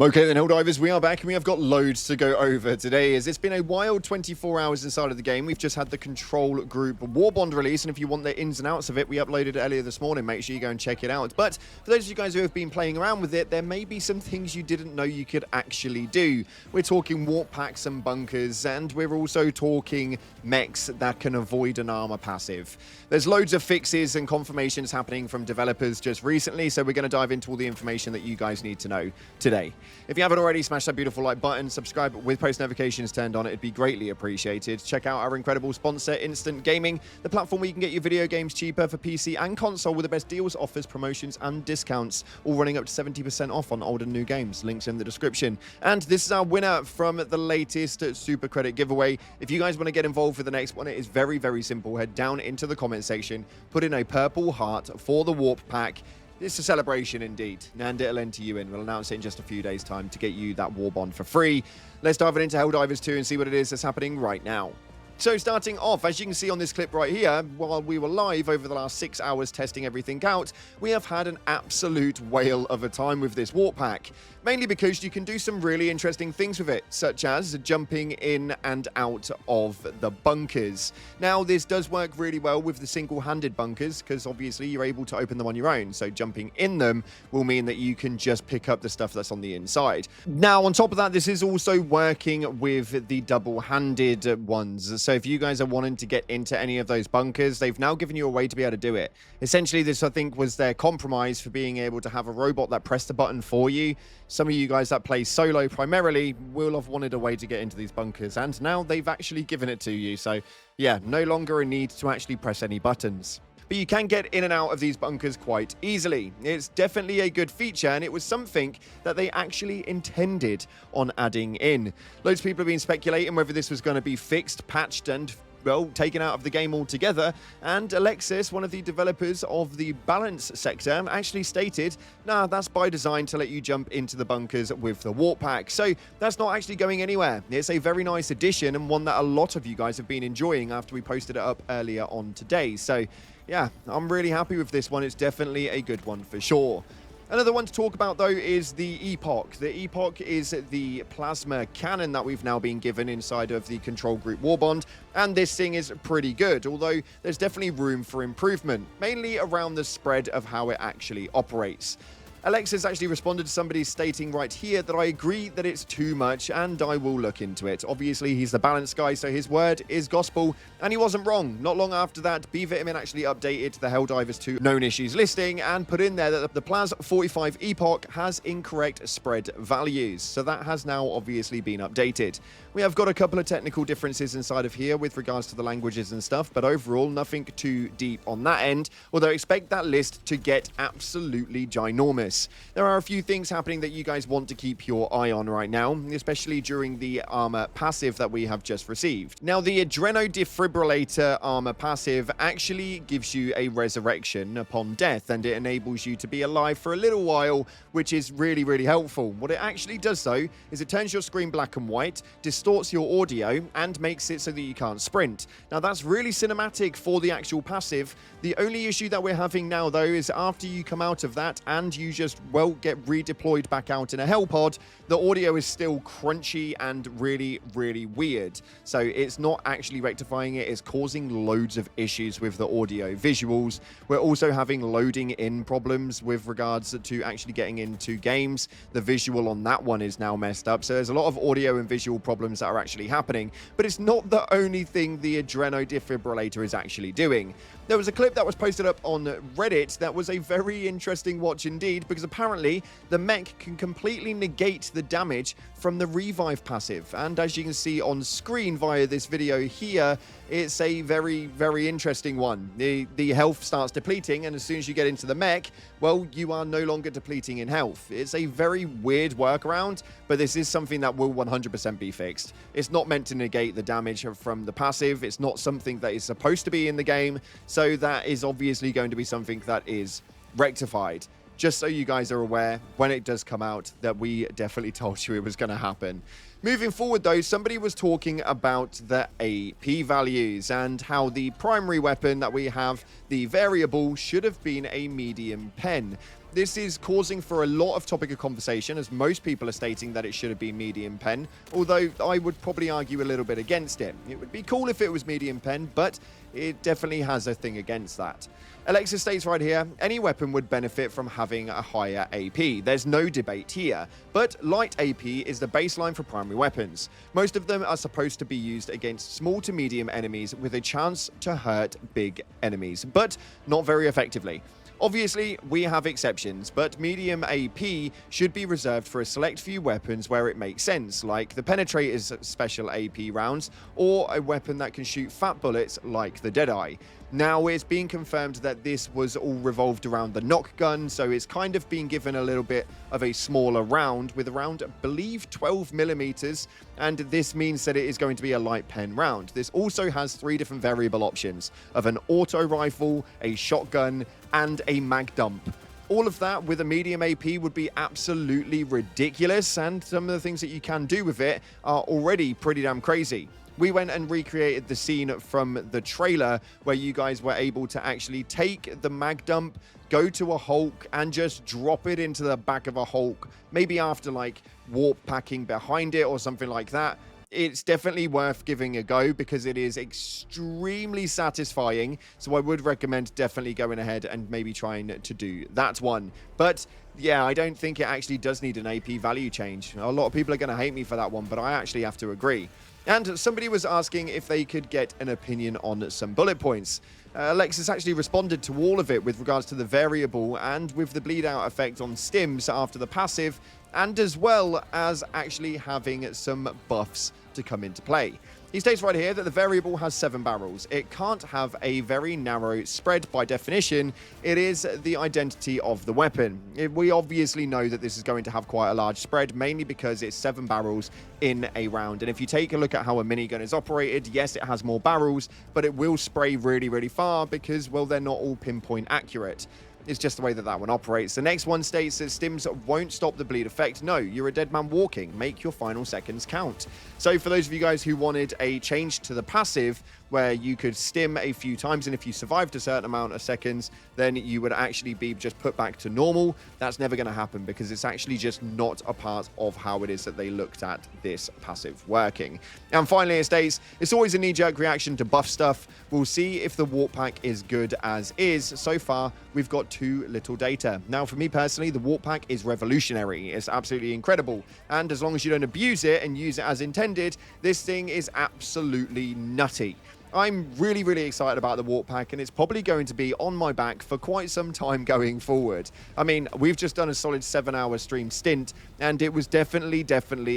Okay then, Helldivers, we are back and we have got loads to go over today as it's been a wild 24 hours inside of the game. We've just had the Control Group Warbond release, and if you want the ins and outs of it, we uploaded it earlier this morning. Make sure you go and check it out. But for those of you guys who have been playing around with it, there may be some things you didn't know you could actually do. We're talking warp packs and bunkers, and we're also talking mechs that can avoid an armor passive. There's loads of fixes and confirmations happening from developers just recently, so we're going to dive into all the information that you guys need to know today. If you haven't already, smash that beautiful like button, subscribe with post notifications turned on, it'd be greatly appreciated. Check out our incredible sponsor, Instant Gaming, the platform where you can get your video games cheaper for PC and console with the best deals, offers, promotions, and discounts, all running up to 70% off on old and new games. Links in the description. And this is our winner from the latest Super Credit giveaway. If you guys want to get involved with the next one, it is very, very simple. Head down into the comment section, put in a purple heart for the Warp Pack. It's a celebration indeed, and it'll enter you in. We'll announce it in just a few days' time to get you that Warbond for free. Let's dive into Helldivers 2 and see what it is that's happening right now. So starting off, as you can see on this clip right here, while we were live over the last 6 hours testing everything out, we have had an absolute whale of a time with this warp pack. Mainly because you can do some really interesting things with it, such as jumping in and out of the bunkers. Now, this does work really well with the single-handed bunkers, because obviously you're able to open them on your own, so jumping in them will mean that you can just pick up the stuff that's on the inside. Now, on top of that, this is also working with the double-handed ones. So if you guys are wanting to get into any of those bunkers, they've now given you a way to be able to do it. Essentially, this, I think, was their compromise for being able to have a robot that pressed the button for you. Some of you guys that play solo primarily will have wanted a way to get into these bunkers, and now they've actually given it to you. So, yeah, no longer a need to actually press any buttons. But you can get in and out of these bunkers quite easily. It's definitely a good feature, and it was something that they actually intended on adding in. Loads of people have been speculating whether this was going to be fixed, patched, and well, taken out of the game altogether, and Alexis, one of the developers of the balance sector, actually stated, nah, that's by design to let you jump into the bunkers with the warp pack. So that's not actually going anywhere. It's a very nice addition, and one that a lot of you guys have been enjoying after we posted it up earlier on today. So yeah, I'm really happy with this one. It's definitely a good one for sure. Another one to talk about, though, is the Epoch. The Epoch is the plasma cannon that we've now been given inside of the Control Group Warbond, and this thing is pretty good, although there's definitely room for improvement, mainly around the spread of how it actually operates. Alexis actually responded to somebody stating right here that I agree that it's too much and I will look into it. Obviously, he's the balance guy, so his word is gospel, and he wasn't wrong. Not long after that, B-Vitamin actually updated the Helldivers 2 known issues listing and put in there that the Plas 45 Epoch has incorrect spread values. So that has now obviously been updated. We have got a couple of technical differences inside of here with regards to the languages and stuff, but overall, nothing too deep on that end, although expect that list to get absolutely ginormous. There are a few things happening that you guys want to keep your eye on right now, especially during the armor passive that we have just received. Now, the Adreno Defibrillator armor passive actually gives you a resurrection upon death, and it enables you to be alive for a little while, which is really, really helpful. What it actually does, though, is it turns your screen black and white, distorts your audio, and makes it so that you can't sprint. Now, that's really cinematic for the actual passive. The only issue that we're having now, though, is after you come out of that and you just, well, get redeployed back out in a hell pod, the audio is still crunchy and really, really weird. So it's not actually rectifying it. It's causing loads of issues with the audio visuals. We're also having loading in problems with regards to actually getting into games. The visual on that one is now messed up. So there's a lot of audio and visual problems that are actually happening, but it's not the only thing the Adreno Defibrillator is actually doing. There was a clip that was posted up on Reddit that was a very interesting watch indeed, because apparently the mech can completely negate the damage from the revive passive. And as you can see on screen via this video here, it's a very, very interesting one. The health starts depleting, and as soon as you get into the mech, well, you are no longer depleting in health. It's a very weird workaround, but this is something that will 100% be fixed. It's not meant to negate the damage from the passive. It's not something that is supposed to be in the game, so that is obviously going to be something that is rectified. Just so you guys are aware, when it does come out, that we definitely told you it was going to happen. Moving forward, though, somebody was talking about the AP values and how the primary weapon that we have, the variable, should have been a medium pen. This is causing for a lot of topic of conversation, as most people are stating that it should have been medium pen, although I would probably argue a little bit against it. It would be cool if it was medium pen, but it definitely has a thing against that. Alexis states right here, any weapon would benefit from having a higher AP. There's no debate here, but light AP is the baseline for primary weapons. Most of them are supposed to be used against small to medium enemies with a chance to hurt big enemies, but not very effectively. Obviously, we have exceptions, but medium AP should be reserved for a select few weapons where it makes sense, like the Penetrator's special AP rounds, or a weapon that can shoot fat bullets like the Deadeye. Now, it's been confirmed that this was all revolved around the knock gun, so it's kind of been given a little bit of a smaller round with around, I believe, 12 millimeters, and this means that it is going to be a light pen round. This also has 3 different variable options of an auto rifle, a shotgun, and a mag dump. All of that with a medium AP would be absolutely ridiculous, and some of the things that you can do with it are already pretty damn crazy. We went and recreated the scene from the trailer where you guys were able to actually take the mag dump, go to a Hulk, and just drop it into the back of a Hulk, maybe after like warp packing behind it or something like that. It's definitely worth giving a go because it is extremely satisfying. So I would recommend definitely going ahead and maybe trying to do that one. But yeah, I don't think it actually does need an AP value change. A lot of people are going to hate me for that one, but I actually have to agree. And somebody was asking if they could get an opinion on some bullet points. Alexis actually responded to all of it with regards to the variable and with the bleed out effect on stims after the passive, and as well as actually having some buffs to come into play. He states right here that the variable has 7 barrels. It can't have a very narrow spread by definition. It is the identity of the weapon. We obviously know that this is going to have quite a large spread, mainly because it's 7 barrels in a round. And if you take a look at how a minigun is operated, yes, it has more barrels, but it will spray really, really far because, well, they're not all pinpoint accurate. It's just the way that that one operates. The next one states that stims won't stop the bleed effect. No, you're a dead man walking. Make your final seconds count. So for those of you guys who wanted a change to the passive, where you could stim a few times, and if you survived a certain amount of seconds, then you would actually be just put back to normal. That's never going to happen because it's actually just not a part of how it is that they looked at this passive working. And finally, it states, it's always a knee-jerk reaction to buff stuff. We'll see if the warp pack is good as is. So far, we've got too little data. Now, for me personally, the warp pack is revolutionary. It's absolutely incredible. And as long as you don't abuse it and use it as intended, this thing is absolutely nutty. I'm really, really excited about the warp pack, and it's probably going to be on my back for quite some time going forward. I mean, we've just done a solid 7-hour stream stint, and it was definitely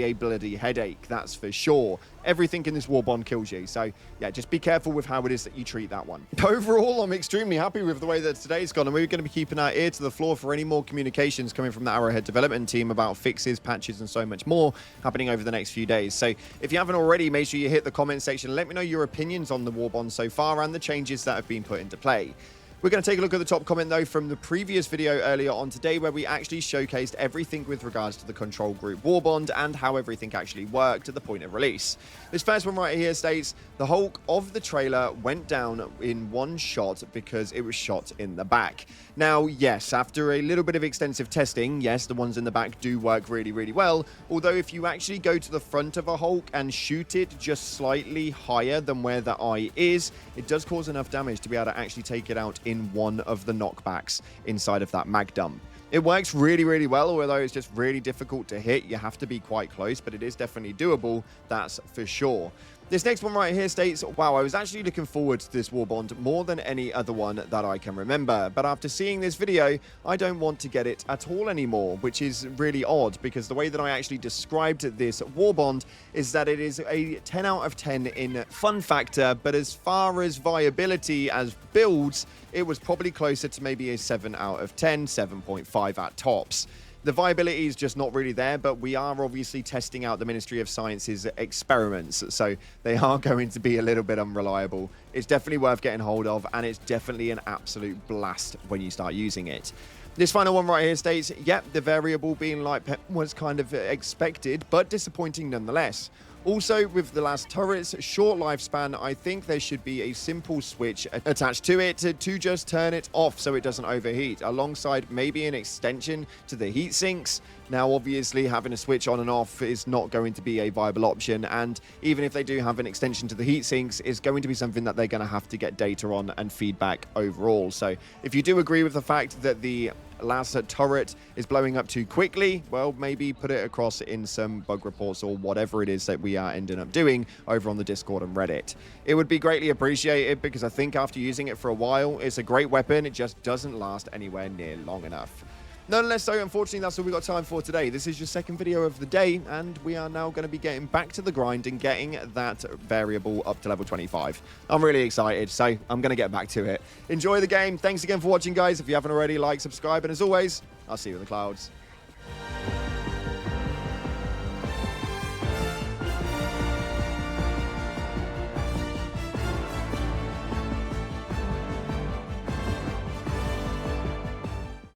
a bloody headache, that's for sure. Everything in this Warbond kills you, so yeah, just be careful with how it is that you treat that one. Overall, I'm extremely happy with the way that today's gone, and we're going to be keeping our ear to the floor for any more communications coming from the Arrowhead development team about fixes, patches, and so much more happening over the next few days. So if you haven't already, make sure you hit the comment section and let me know your opinions on the Warbond so far and the changes that have been put into play. We're going to take a look at the top comment, though, from the previous video earlier on today, where we actually showcased everything with regards to the control group Warbond and how everything actually worked at the point of release. This first one right here states, the Hulk of the trailer went down in one shot because it was shot in the back. Now, yes, after a little bit of extensive testing, yes, the ones in the back do work really, really well. Although if you actually go to the front of a Hulk and shoot it just slightly higher than where the eye is, it does cause enough damage to be able to actually take it out in one of the knockbacks inside of that mag dump. It works really, really well, although it's just really difficult to hit. You have to be quite close, but it is definitely doable, that's for sure. This next one right here states, wow, I was actually looking forward to this Warbond more than any other one that I can remember. But after seeing this video, I don't want to get it at all anymore, which is really odd because the way that I actually described this Warbond is that it is a 10 out of 10 in fun factor, but as far as viability as builds, it was probably closer to maybe a 7 out of 10, 7.5 at tops. The viability is just not really there, but we are obviously testing out the Ministry of Science's experiments, so they are going to be a little bit unreliable. It's definitely worth getting hold of, and it's definitely an absolute blast when you start using it. This final one right here states, yep, the variable being light pen was kind of expected, but disappointing nonetheless. Also, with the last turret's short lifespan, I think there should be a simple switch attached to it to just turn it off so it doesn't overheat, alongside maybe an extension to the heat sinks. Now, obviously, having a switch on and off is not going to be a viable option, and even if they do have an extension to the heat sinks, it's going to be something that they're going to have to get data on and feedback overall. So if you do agree with the fact that the last turret is blowing up too quickly, well, maybe put it across in some bug reports or whatever it is that we are ending up doing over on the Discord and Reddit. It would be greatly appreciated, because I think after using it for a while, it's a great weapon. It just doesn't last anywhere near long enough. Nonetheless, so unfortunately, that's all we got time for today. This is your second video of the day, and we are now going to be getting back to the grind and getting that variable up to level 25. I'm really excited, so I'm going to get back to it. Enjoy the game. Thanks again for watching, guys. If you haven't already, like, subscribe, and as always, I'll see you in the clouds.